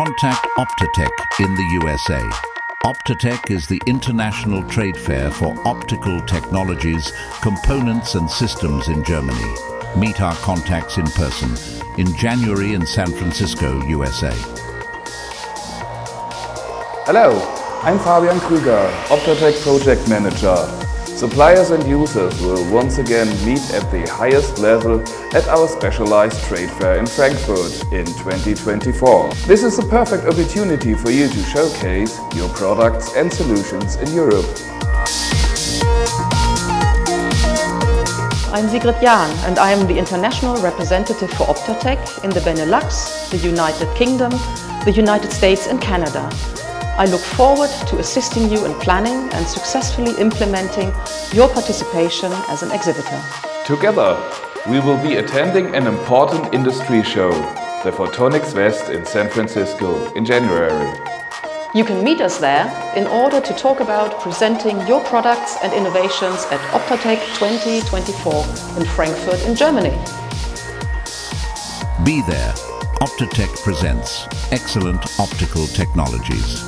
Contact Optatec in the USA. Optatec is the international trade fair for optical technologies, components and systems in Germany. Meet our contacts in person in January in San Francisco, USA. Hello, I'm Fabian Krüger, Optatec Project Manager. Suppliers and users will once again meet at the highest level at our specialized trade fair in Frankfurt in 2024. This is a perfect opportunity for you to showcase your products and solutions in Europe. I'm Sigrid Jahn and I am the international representative for Optatec in the Benelux, the United Kingdom, the United States and Canada. I look forward to assisting you in planning and successfully implementing your participation as an exhibitor. Together, we will be attending an important industry show, the Photonic West in San Francisco in January. You can meet us there in order to talk about presenting your products and innovations at Optatec 2024 in Frankfurt in Germany. Be there. Optatec presents Excellent Optical Technologies.